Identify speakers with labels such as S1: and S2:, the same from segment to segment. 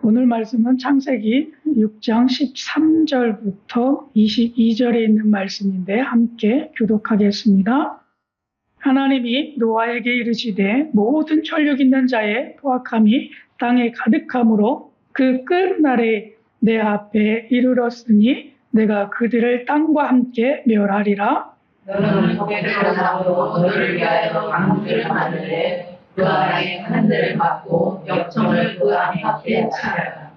S1: 오늘 말씀은 창세기 6장 13절부터 22절에 있는 말씀인데 함께 교독하겠습니다. 하나님이 노아에게 이르시되 모든 혈육 있는 자의 포악함이 땅에 가득함으로 그 끝날에 내 앞에 이르렀으니 내가 그들을 땅과 함께 멸하리라.
S2: 너는 고개를 나무로 너를 위하여 방주를 만들되 그 안에 한들을 막고 역청을 그 안에 합해 치라.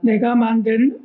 S1: 내가 만든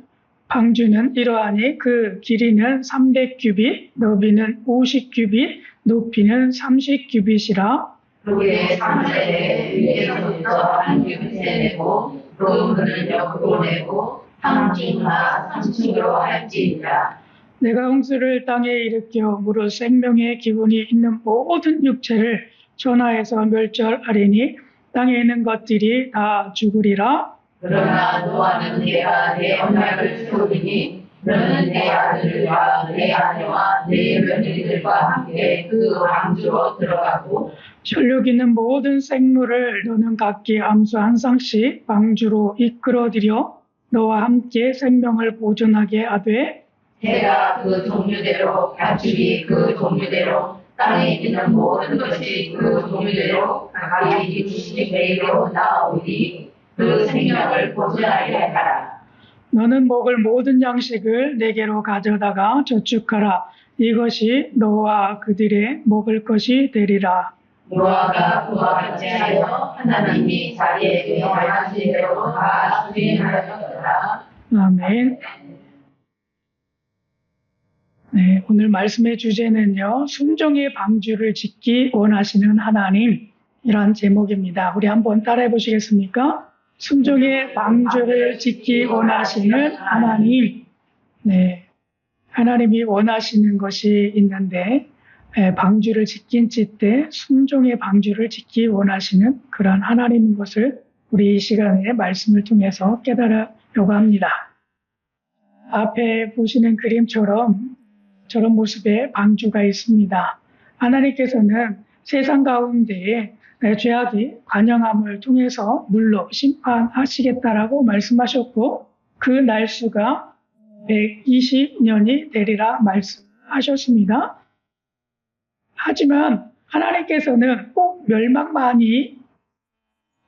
S1: 방주는 이러하니 그 길이는 300규빗, 너비는 50규빗, 높이는 30규빗이라.
S2: 그의 상자에 위에서부터 한 규빗에 내고 그 문을 옆으로 내고 상층과 3층으로 할지니라.
S1: 내가 홍수를 땅에 일으켜 무릇 생명의 기운이 있는 모든 육체를 전하여서 멸절하리니 땅에 있는 것들이 다 죽으리라.
S2: 그러나 노아는 내가 내 언약을 세우리니 너는 내 아들과 내 아내와 내 며느리들과 함께 그 방주로 들어가고
S1: 혈육 있는 모든 생물을 너는 각기 암수 한 쌍씩 방주로 이끌어들여 너와 함께 생명을 보존하게 하되
S2: 해가 그 종류대로 가축이 그 종류대로 땅에 있는 모든 것이 그 종류대로 각기 60배로 나오니 그 생명을 보존하게 하라.
S1: 너는 먹을 모든 양식을 내게로 가져다가 저축하라. 이것이 너와 그들의 먹을 것이 되리라.
S2: 노아가 그와 같이 하여 하나님이 자기에게 명하신 대로 다 수행하였더라.
S1: 아멘. 네, 오늘 말씀의 주제는요, 순종의 방주를 짓기 원하시는 하나님이란 제목입니다. 우리 한번 따라해 보시겠습니까? 순종의 방주를 짓기 원하시는 하나님. 네, 하나님이 원하시는 것이 있는데 방주를 짓긴 짓되 순종의 방주를 짓기 원하시는 그런 하나님인 것을 우리 이 시간에 말씀을 통해서 깨달으려고 합니다. 앞에 보시는 그림처럼 저런 모습의 방주가 있습니다. 하나님께서는 세상 가운데에 죄악이 관영함을 통해서 물로 심판하시겠다라고 말씀하셨고 그 날수가 120년이 되리라 말씀하셨습니다. 하지만 하나님께서는 꼭 멸망만이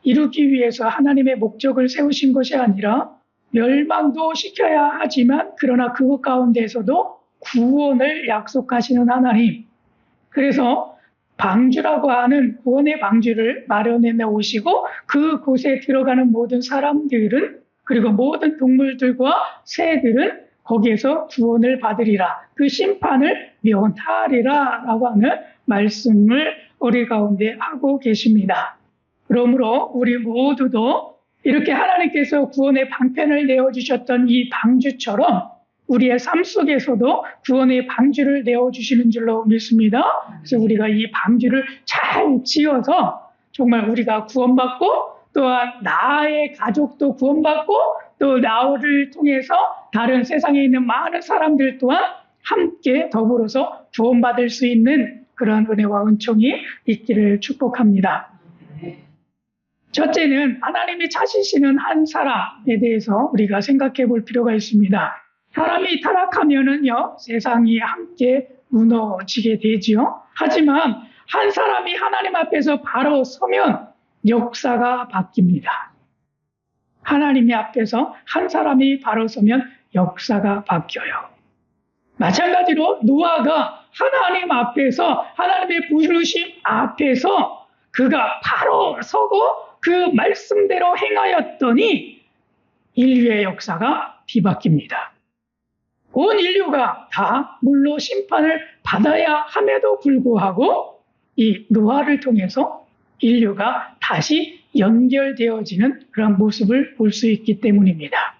S1: 이루기 위해서 하나님의 목적을 세우신 것이 아니라 멸망도 시켜야 하지만 그러나 그것 가운데에서도 구원을 약속하시는 하나님. 그래서 방주라고 하는 구원의 방주를 마련해 놓으시고 그곳에 들어가는 모든 사람들은 그리고 모든 동물들과 새들은 거기에서 구원을 받으리라. 그 심판을 면하리라 라고 하는 말씀을 우리 가운데 하고 계십니다. 그러므로 우리 모두도 이렇게 하나님께서 구원의 방편을 내어주셨던 이 방주처럼 우리의 삶 속에서도 구원의 방주를 내어주시는 줄로 믿습니다. 그래서 우리가 이 방주를 잘 지어서 정말 우리가 구원받고 또한 나의 가족도 구원받고 또 나를 통해서 다른 세상에 있는 많은 사람들 또한 함께 더불어서 구원받을 수 있는 그런 은혜와 은총이 있기를 축복합니다. 첫째는 하나님이 찾으시는 한 사람에 대해서 우리가 생각해 볼 필요가 있습니다. 사람이 타락하면은요, 세상이 함께 무너지게 되지요. 하지만 한 사람이 하나님 앞에서 바로 서면 역사가 바뀝니다. 하나님 앞에서 한 사람이 바로 서면 역사가 바뀌어요. 마찬가지로 노아가 하나님 앞에서 하나님의 부르심 앞에서 그가 바로 서고 그 말씀대로 행하였더니 인류의 역사가 뒤바뀝니다. 온 인류가 다 물로 심판을 받아야 함에도 불구하고 이 노아를 통해서 인류가 다시 연결되어지는 그런 모습을 볼 수 있기 때문입니다.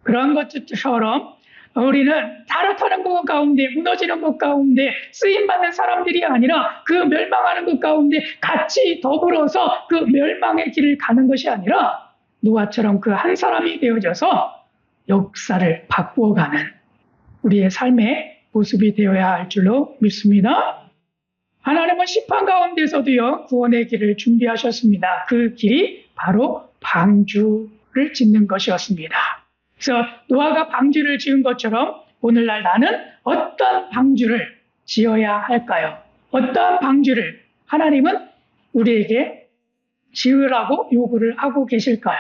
S1: 그런 것처럼 우리는 타락하는 것 가운데 무너지는 것 가운데 쓰임받는 사람들이 아니라 그 멸망하는 것 가운데 같이 더불어서 그 멸망의 길을 가는 것이 아니라 노아처럼 그 한 사람이 되어져서 역사를 바꾸어가는 우리의 삶의 모습이 되어야 할 줄로 믿습니다. 하나님은 심판 가운데서도요 구원의 길을 준비하셨습니다. 그 길이 바로 방주 구조물을 짓는 것이었습니다. 그래서 노아가 방주를 지은 것처럼 오늘날 나는 어떤 방주를 지어야 할까요? 어떠한 방주를 하나님은 우리에게 지으라고 요구를 하고 계실까요?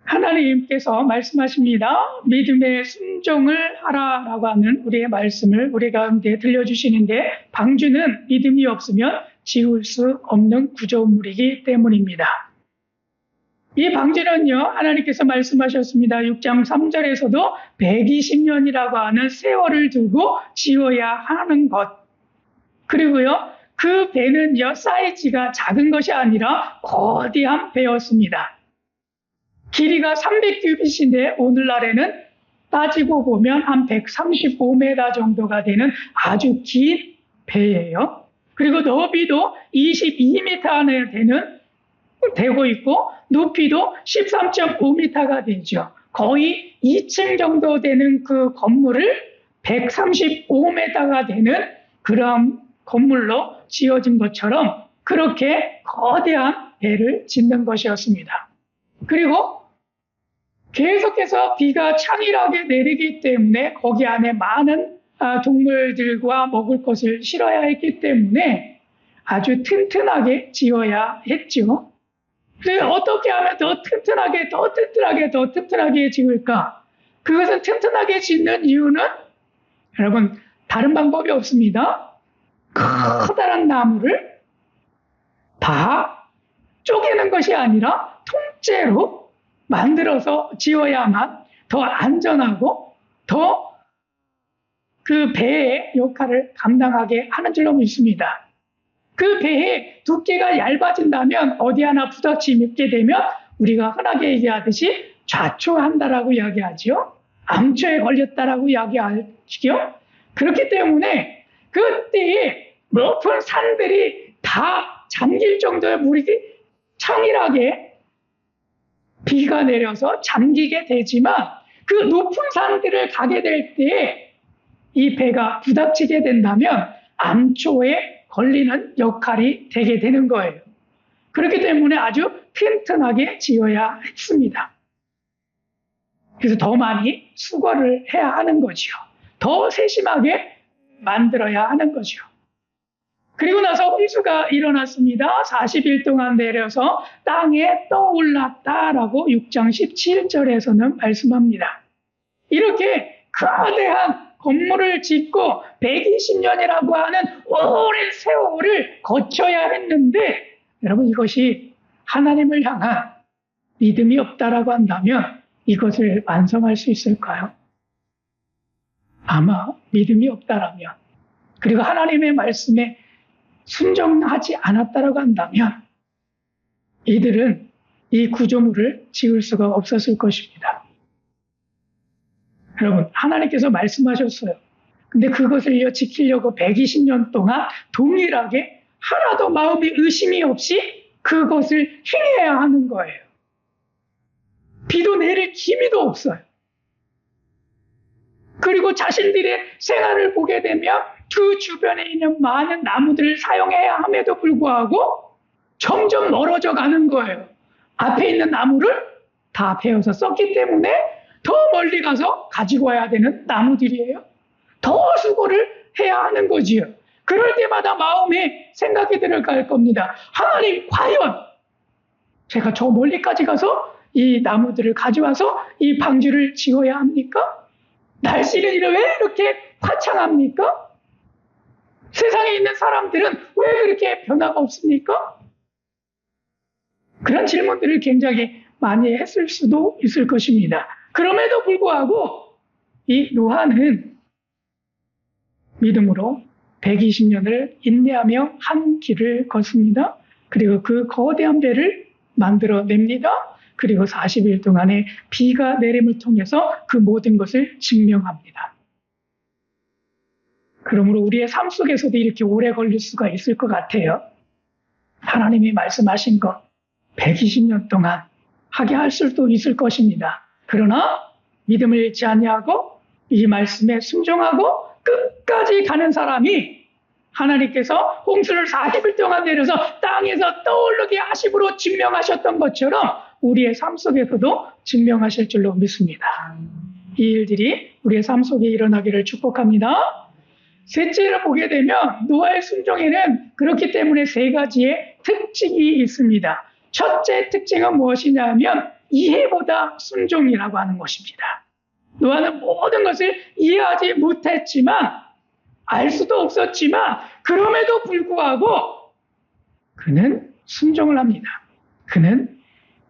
S1: 하나님께서 말씀하십니다. 믿음의 순종을 하라라고 하는 우리의 말씀을 우리 가운데 들려주시는데 방주는 믿음이 없으면 지을 수 없는 구조물이기 때문입니다. 이 방주는요, 하나님께서 말씀하셨습니다. 6장 3절에서도 120년이라고 하는 세월을 두고 지어야 하는 것. 그리고요, 그 배는요, 사이즈가 작은 것이 아니라 거대한 배였습니다. 길이가 300규빗인데 오늘날에는 따지고 보면 한 135m 정도가 되는 아주 긴 배예요. 그리고 너비도 22m 안에 되고 있고 높이도 13.5m가 되죠. 거의 2층 정도 되는 그 건물을 135m가 되는 그런 건물로 지어진 것처럼 그렇게 거대한 배를 짓는 것이었습니다. 그리고 계속해서 비가 창일하게 내리기 때문에 거기 안에 많은 동물들과 먹을 것을 실어야 했기 때문에 아주 튼튼하게 지어야 했죠. 그래서 어떻게 하면 더 튼튼하게 지을까? 그것은 튼튼하게 짓는 이유는 여러분 다른 방법이 없습니다. 커다란 나무를 다 쪼개는 것이 아니라 통째로 만들어서 지어야만 더 안전하고 더 그 배의 역할을 감당하게 하는 줄로 믿습니다. 그 배의 두께가 얇아진다면 어디 하나 부닥치게 되면 우리가 흔하게 얘기하듯이 좌초한다라고 이야기하죠. 암초에 걸렸다라고 이야기하죠. 그렇기 때문에 그때에 높은 산들이 다 잠길 정도의 물이 창일하게 비가 내려서 잠기게 되지만 그 높은 산들을 가게 될 때에 이 배가 부닥치게 된다면 암초에 걸리는 역할이 되게 되는 거예요. 그렇기 때문에 아주 튼튼하게 지어야 했습니다. 그래서 더 많이 수고를 해야 하는 거죠. 더 세심하게 만들어야 하는 거죠. 그리고 나서 홍수가 일어났습니다. 40일 동안 내려서 땅에 떠올랐다라고 6장 17절에서는 말씀합니다. 이렇게 거대한 건물을 짓고 120년이라고 하는 오랜 세월을 거쳐야 했는데 여러분 이것이 하나님을 향한 믿음이 없다라고 한다면 이것을 완성할 수 있을까요? 아마 믿음이 없다라면 그리고 하나님의 말씀에 순종하지 않았다라고 한다면 이들은 이 구조물을 지을 수가 없었을 것입니다. 여러분 하나님께서 말씀하셨어요. 근데 그것을 지키려고 120년 동안 동일하게 하나도 마음의 의심이 없이 그것을 행해야 하는 거예요. 비도 내릴 기미도 없어요. 그리고 자신들의 생활을 보게 되면 그 주변에 있는 많은 나무들을 사용해야 함에도 불구하고 점점 멀어져 가는 거예요. 앞에 있는 나무를 다 베어서 썼기 때문에 더 멀리 가서 가지고 와야 되는 나무들이에요. 더 수고를 해야 하는 거지요. 그럴 때마다 마음에 생각이 들어갈 겁니다. 하나님 과연 제가 저 멀리까지 가서 이 나무들을 가져와서 이 방주를 지어야 합니까? 날씨는 왜 이렇게 화창합니까? 세상에 있는 사람들은 왜 그렇게 변화가 없습니까? 그런 질문들을 굉장히 많이 했을 수도 있을 것입니다. 그럼에도 불구하고 이 노아는 믿음으로 120년을 인내하며 한 길을 걷습니다. 그리고 그 거대한 배를 만들어냅니다. 그리고 40일 동안의 비가 내림을 통해서 그 모든 것을 증명합니다. 그러므로 우리의 삶 속에서도 이렇게 오래 걸릴 수가 있을 것 같아요. 하나님이 말씀하신 것 120년 동안 하게 할 수도 있을 것입니다. 그러나 믿음을 잃지 아니하고 이 말씀에 순종하고 끝까지 가는 사람이 하나님께서 홍수를 40일 동안 내려서 땅에서 떠오르게 하심으로 증명하셨던 것처럼 우리의 삶 속에서도 증명하실 줄로 믿습니다. 이 일들이 우리의 삶 속에 일어나기를 축복합니다. 셋째를 보게 되면 노아의 순종에는 그렇기 때문에 세 가지의 특징이 있습니다. 첫째 특징은 무엇이냐면 이해보다 순종이라고 하는 것입니다. 노아는 모든 것을 이해하지 못했지만 알 수도 없었지만 그럼에도 불구하고 그는 순종을 합니다. 그는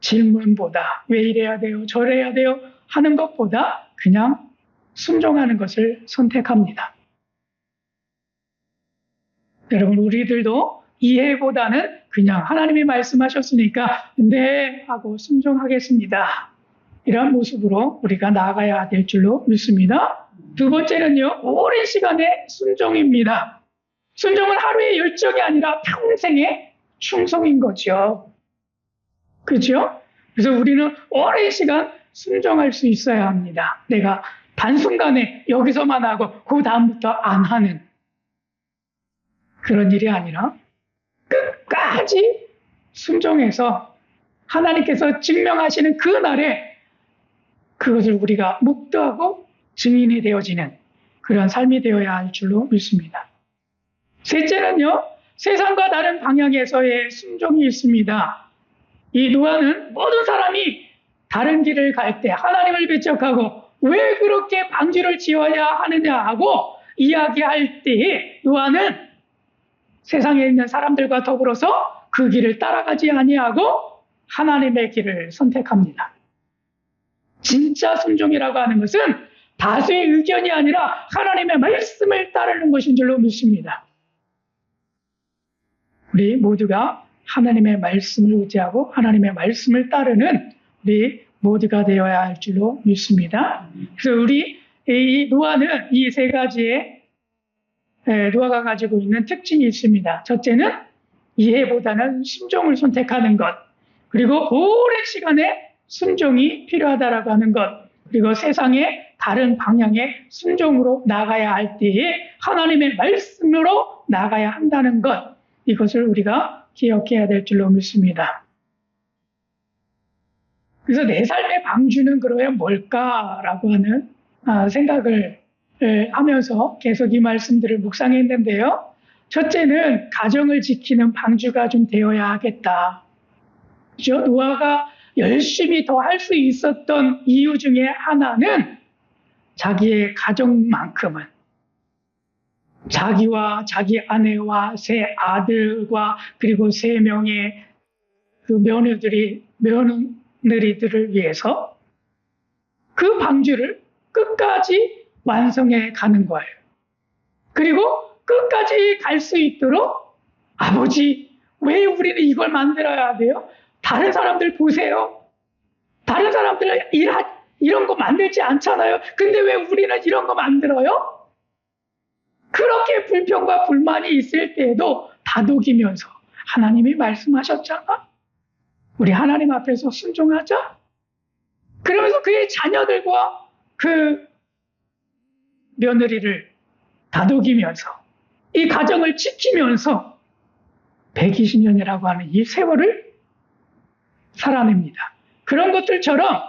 S1: 질문보다 왜 이래야 돼요? 저래야 돼요? 하는 것보다 그냥 순종하는 것을 선택합니다. 여러분 우리들도 이해보다는 그냥 하나님이 말씀하셨으니까 네 하고 순종하겠습니다. 이런 모습으로 우리가 나아가야 될 줄로 믿습니다. 두 번째는요, 오랜 시간의 순종입니다. 순종은 하루의 열정이 아니라 평생의 충성인 거죠. 그렇죠? 그래서 우리는 오랜 시간 순종할 수 있어야 합니다. 내가 단순간에 여기서만 하고 그 다음부터 안 하는 그런 일이 아니라 끝까지 순종해서 하나님께서 증명하시는 그날에 그것을 우리가 묵도하고 증인이 되어지는 그런 삶이 되어야 할 줄로 믿습니다. 셋째는요, 세상과 다른 방향에서의 순종이 있습니다. 이 노아는 모든 사람이 다른 길을 갈 때 하나님을 배척하고 왜 그렇게 방주를 지어야 하느냐 하고 이야기할 때에 노아는 세상에 있는 사람들과 더불어서 그 길을 따라가지 아니하고 하나님의 길을 선택합니다. 진짜 순종이라고 하는 것은 다수의 의견이 아니라 하나님의 말씀을 따르는 것인 줄로 믿습니다. 우리 모두가 하나님의 말씀을 의지하고 하나님의 말씀을 따르는 우리 모두가 되어야 할 줄로 믿습니다. 그래서 우리 이 노아는 이 세 가지의 노아가 가지고 있는 특징이 있습니다. 첫째는 이해보다는 순종을 선택하는 것, 그리고 오랜 시간의 순종이 필요하다라고 하는 것, 그리고 세상의 다른 방향의 순종으로 나가야 할 때에 하나님의 말씀으로 나가야 한다는 것, 이것을 우리가 기억해야 될 줄로 믿습니다. 그래서 내 삶의 방주는 그러면 뭘까라고 하는 생각을 하면서 계속 이 말씀들을 묵상했는데요. 첫째는 가정을 지키는 방주가 좀 되어야 하겠다. 그죠? 노아가 열심히 더 할 수 있었던 이유 중에 하나는 자기의 가정만큼은 자기와 자기 아내와 세 아들과 그리고 3명의 그 며느리들을 위해서 그 방주를 끝까지 완성해 가는 거예요. 그리고 끝까지 갈 수 있도록 아버지, 왜 우리는 이걸 만들어야 돼요? 다른 사람들 보세요. 다른 사람들 이런 거 만들지 않잖아요. 근데 왜 우리는 이런 거 만들어요? 그렇게 불평과 불만이 있을 때에도 다독이면서 하나님이 말씀하셨잖아. 우리 하나님 앞에서 순종하자. 그러면서 그의 자녀들과 그 며느리를 다독이면서 이 가정을 지키면서 120년이라고 하는 이 세월을 살아냅니다. 그런 것들처럼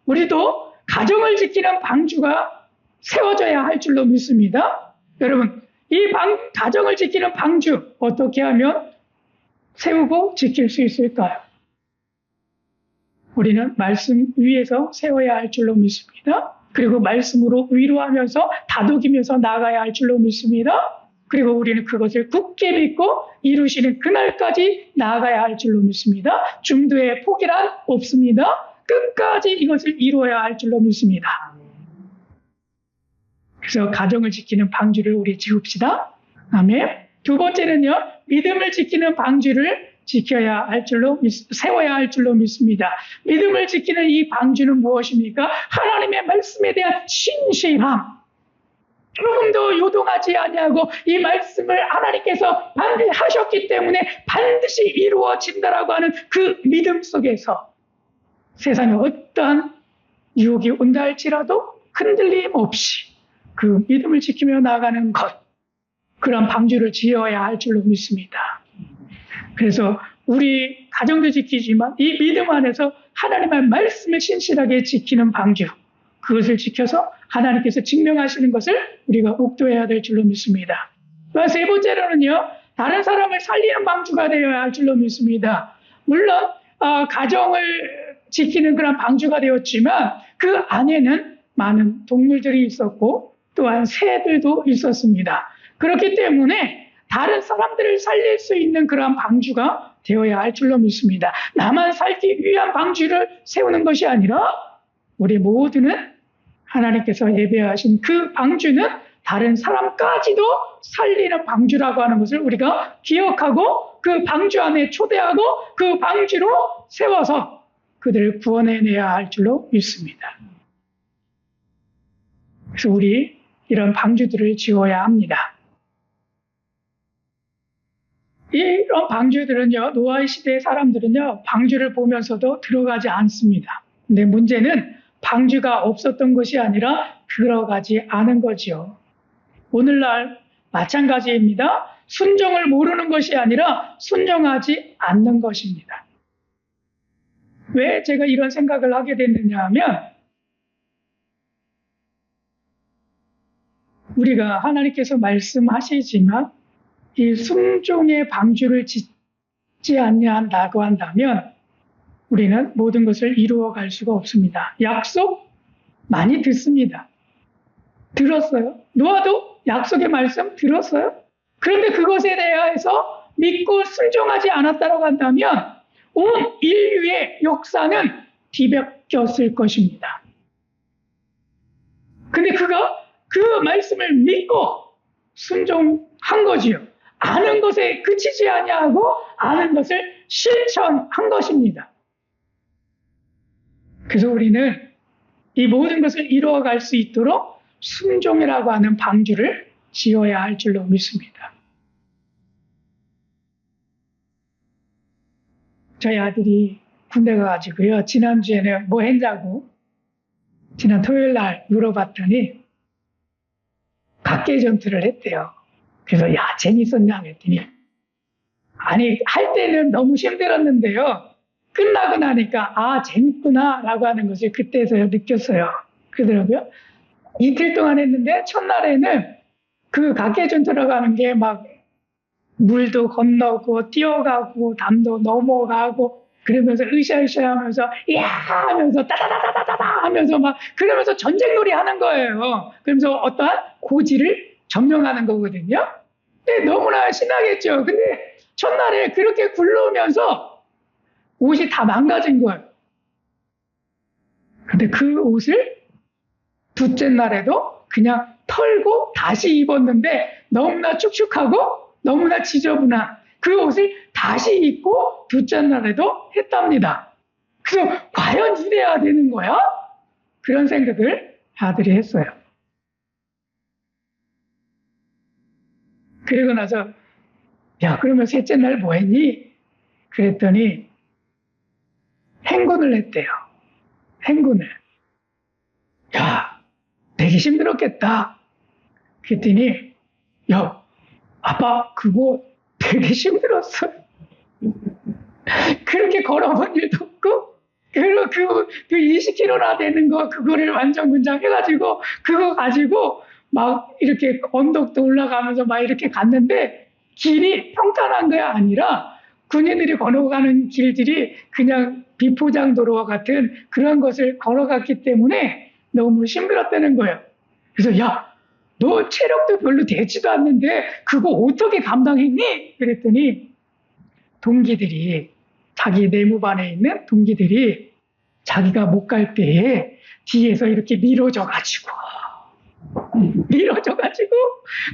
S1: 우리도 가정을 지키는 방주가 세워져야 할 줄로 믿습니다. 여러분, 이 가정을 지키는 방주 어떻게 하면 세우고 지킬 수 있을까요? 우리는 말씀 위에서 세워야 할 줄로 믿습니다. 그리고 말씀으로 위로하면서 다독이면서 나아가야 할 줄로 믿습니다. 그리고 우리는 그것을 굳게 믿고 이루시는 그날까지 나아가야 할 줄로 믿습니다. 중도의 포기란 없습니다. 끝까지 이것을 이루어야 할 줄로 믿습니다. 그래서 가정을 지키는 방주를 우리 지읍시다. 아멘. 두 번째는요, 믿음을 지키는 방주를 세워야 할 줄로 믿습니다. 믿음을 지키는 이 방주는 무엇입니까? 하나님의 말씀에 대한 신실함. 조금도 요동하지 아니하고 이 말씀을 하나님께서 반드시 하셨기 때문에 반드시 이루어진다라고 하는 그 믿음 속에서 세상에 어떠한 유혹이 온다 할지라도 흔들림 없이 그 믿음을 지키며 나아가는 것. 그런 방주를 지어야 할 줄로 믿습니다. 그래서 우리 가정도 지키지만 이 믿음 안에서 하나님의 말씀을 신실하게 지키는 방주, 그것을 지켜서 하나님께서 증명하시는 것을 우리가 옥도해야 될 줄로 믿습니다. 세 번째로는요, 다른 사람을 살리는 방주가 되어야 할 줄로 믿습니다. 물론 가정을 지키는 그런 방주가 되었지만 그 안에는 많은 동물들이 있었고 또한 새들도 있었습니다. 그렇기 때문에 다른 사람들을 살릴 수 있는 그런 방주가 되어야 할 줄로 믿습니다. 나만 살기 위한 방주를 세우는 것이 아니라 우리 모두는 하나님께서 예배하신 그 방주는 다른 사람까지도 살리는 방주라고 하는 것을 우리가 기억하고 그 방주 안에 초대하고 그 방주로 세워서 그들을 구원해내야 할 줄로 믿습니다. 그래서 우리 이런 방주들을 지어야 합니다. 이런 방주들은요, 노아의 시대의 사람들은요, 방주를 보면서도 들어가지 않습니다. 근데 문제는 방주가 없었던 것이 아니라 들어가지 않은 거지요. 오늘날 마찬가지입니다. 순종을 모르는 것이 아니라 순종하지 않는 것입니다. 왜 제가 이런 생각을 하게 됐느냐 하면 우리가 하나님께서 말씀하시지만 이 순종의 방주를 짓지 않냐고 한다면 우리는 모든 것을 이루어 갈 수가 없습니다. 약속 많이 듣습니다. 들었어요. 노아도 약속의 말씀 들었어요. 그런데 그것에 대해서 믿고 순종하지 않았다고 한다면 온 인류의 역사는 뒤바뀌었을 것입니다. 근데 그가 그 말씀을 믿고 순종한 거지요. 아는 것에 그치지 아니하고 아는 것을 실천한 것입니다. 그래서 우리는 이 모든 것을 이루어갈 수 있도록 순종이라고 하는 방주를 지어야 할 줄로 믿습니다. 저희 아들이 군대 가가지고요. 지난주에는 뭐 했냐고 지난 토요일 날 물어봤더니 각계전투를 했대요. 그래서 야 재밌었냐 했더니 아니 할 때는 너무 힘들었는데요. 끝나고 나니까 아 재밌구나 라고 하는 것을 그때서야 느꼈어요. 그러더라고요. 이틀 동안 했는데 첫날에는 그 각계전투라고 가는 게 막 물도 건너고 뛰어가고 담도 넘어가고 그러면서 으쌰으쌰 하면서 이야 하면서 따다다다다다 하면서 막 그러면서 전쟁놀이 하는 거예요. 그러면서 어떠한 고지를 점령하는 거거든요. 근데 너무나 신나겠죠. 근데 첫날에 그렇게 굴러오면서 옷이 다 망가진 거예요. 근데 그 옷을 둘째 날에도 그냥 털고 다시 입었는데 너무나 축축하고 너무나 지저분한 그 옷을 다시 입고 둘째 날에도 했답니다. 그래서 과연 이래야 되는 거야? 그런 생각을 아들이 했어요. 그리고 나서 야 그러면 셋째 날 뭐 했니? 그랬더니 행군을 했대요. 행군을. 야 되게 힘들었겠다. 그랬더니 야 아빠 그거 되게 힘들었어요. 그렇게 걸어본 일도 없고 그리고 그 20km나 되는 거 그거를 완전 군장해가지고 그거 가지고 막 이렇게 언덕도 올라가면서 막 이렇게 갔는데 길이 평탄한 게 아니라 군인들이 걸어가는 길들이 그냥 비포장도로와 같은 그런 것을 걸어갔기 때문에 너무 힘들었다는 거예요. 그래서 야 너 체력도 별로 되지도 않는데 그거 어떻게 감당했니? 그랬더니 동기들이 자기 내무반에 있는 동기들이 자기가 못 갈 때에 뒤에서 이렇게 밀어줘가지고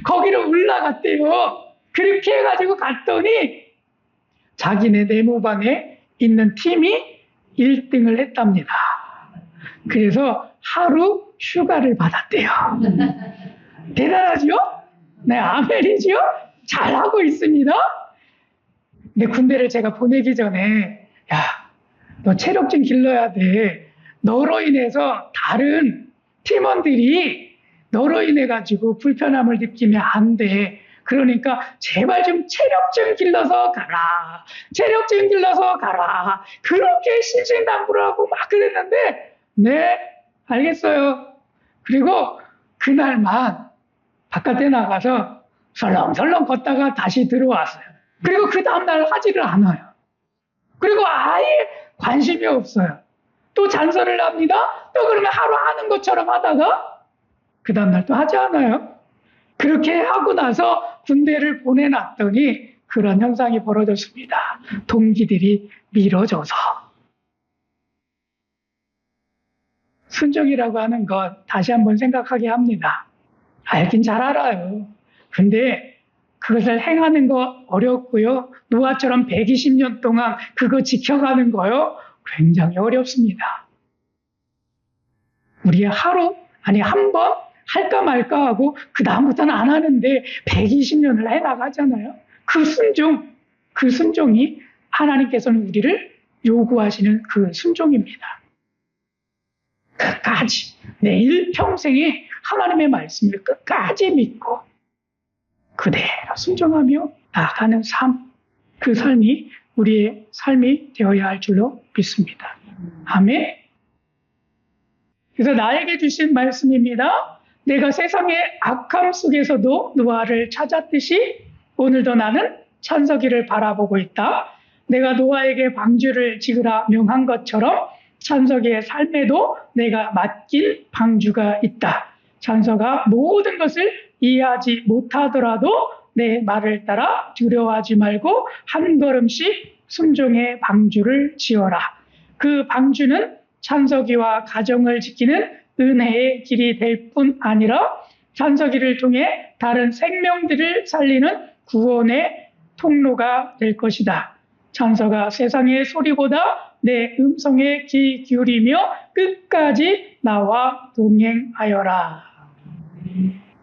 S1: 거기로 올라갔대요. 그렇게 해가지고 갔더니 자기네 내무반에 있는 팀이 1등을 했답니다. 그래서 하루 휴가를 받았대요. 대단하죠? 네, 아멘이죠? 잘하고 있습니다. 근데 군대를 제가 보내기 전에 야, 너 체력 좀 길러야 돼. 너로 인해서 다른 팀원들이 너로 인해 가지고 불편함을 느끼면 안 돼. 그러니까 제발 좀 체력 좀 길러서 가라. 체력 좀 길러서 가라. 그렇게 신신당부를 하고 막 그랬는데 네, 알겠어요. 그리고 그날만 바깥에 나가서 설렁설렁 걷다가 다시 들어왔어요. 그리고 그 다음날 하지를 않아요. 그리고 아예 관심이 없어요. 또 잔소리를 합니다. 또 그러면 하루 하는 것처럼 하다가 그 다음날 또 하지 않아요. 그렇게 하고 나서 군대를 보내놨더니 그런 현상이 벌어졌습니다. 동기들이 밀어줘서. 순종이라고 하는 것 다시 한번 생각하게 합니다. 알긴 잘 알아요. 근데 그것을 행하는 거 어렵고요. 노아처럼 120년 동안 그거 지켜가는 거요. 굉장히 어렵습니다. 우리 하루, 아니 한 번 할까 말까 하고 그 다음부터는 안 하는데 120년을 해나가잖아요. 그 순종이 하나님께서는 우리를 요구하시는 그 순종입니다. 끝까지 내 일평생에 하나님의 말씀을 끝까지 믿고 그대로 순종하며 나아가는 삶, 그 삶이 우리의 삶이 되어야 할 줄로 믿습니다. 아멘. 그래서 나에게 주신 말씀입니다. 내가 세상의 악함 속에서도 노아를 찾았듯이 오늘도 나는 찬석이를 바라보고 있다. 내가 노아에게 방주를 지으라 명한 것처럼 찬석이의 삶에도 내가 맡긴 방주가 있다. 찬석아, 모든 것을 이해하지 못하더라도 내 말을 따라 두려워하지 말고 한 걸음씩 순종의 방주를 지어라. 그 방주는 찬석이와 가정을 지키는 은혜의 길이 될 뿐 아니라 찬석이를 통해 다른 생명들을 살리는 구원의 통로가 될 것이다. 찬석아, 세상의 소리보다 내 음성에 귀 기울이며 끝까지 나와 동행하여라.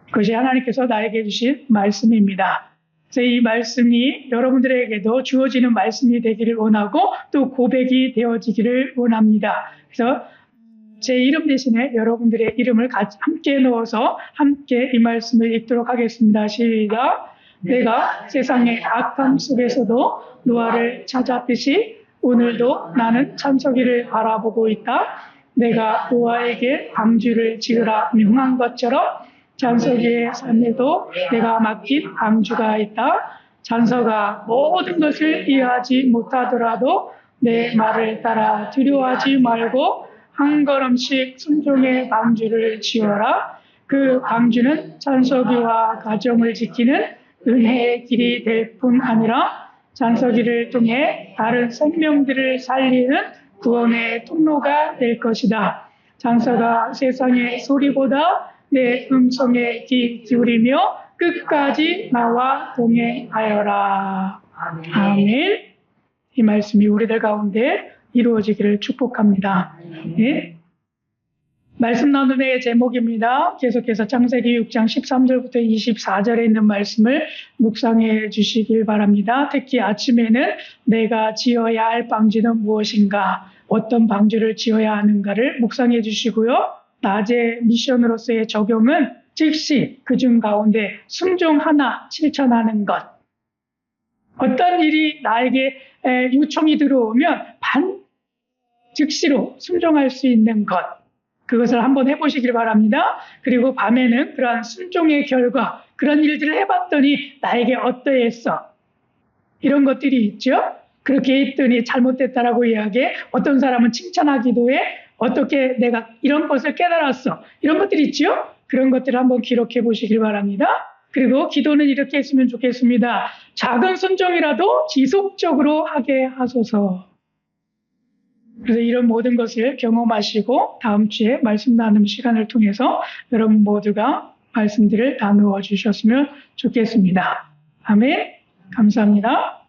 S1: 그것이 하나님께서 나에게 주신 말씀입니다. 그래서 이 말씀이 여러분들에게도 주어지는 말씀이 되기를 원하고 또 고백이 되어지기를 원합니다. 그래서 제 이름 대신에 여러분들의 이름을 함께 넣어서 함께 이 말씀을 읽도록 하겠습니다. 시작. 내가 세상의 악함 속에서도 노아를 찾았듯이 오늘도 나는 찬석이를 바라보고 있다. 내가 노아에게 방주를 지으라 명한 것처럼 찬석이의 삶에도 내가 맡긴 방주가 있다. 찬석아, 모든 것을 이해하지 못하더라도 내 말을 따라 두려워하지 말고 한 걸음씩 순종의 방주를 지어라. 그 방주는 찬석이와 가정을 지키는 은혜의 길이 될 뿐 아니라 찬석이를 통해 다른 생명들을 살리는 구원의 통로가 될 것이다. 찬석아, 세상의 소리보다 내 음성에 귀 기울이며 끝까지 나와 동행하여라. 아멘. 이 말씀이 우리들 가운데 이루어지기를 축복합니다. 네. 말씀 나눔의 제목입니다. 계속해서 창세기 6장 13절부터 24절에 있는 말씀을 묵상해 주시길 바랍니다. 특히 아침에는 내가 지어야 할 방주는 무엇인가, 어떤 방주를 지어야 하는가를 묵상해 주시고요. 낮에 미션으로서의 적용은 즉시 그중 가운데 순종 하나 실천하는 것. 어떤 일이 나에게 요청이 들어오면 즉시로 순종할 수 있는 것. 그것을 한번 해보시길 바랍니다. 그리고 밤에는 그러한 순종의 결과, 그런 일들을 해봤더니 나에게 어떠했어? 이런 것들이 있죠. 그렇게 했더니 잘못됐다라고 이야기해. 어떤 사람은 칭찬하기도 해. 어떻게 내가 이런 것을 깨달았어. 이런 것들이 있죠. 그런 것들을 한번 기록해 보시길 바랍니다. 그리고 기도는 이렇게 했으면 좋겠습니다. 작은 순종이라도 지속적으로 하게 하소서. 그래서 이런 모든 것을 경험하시고 다음 주에 말씀 나눔 시간을 통해서 여러분 모두가 말씀들을 나누어 주셨으면 좋겠습니다. 아멘. 감사합니다.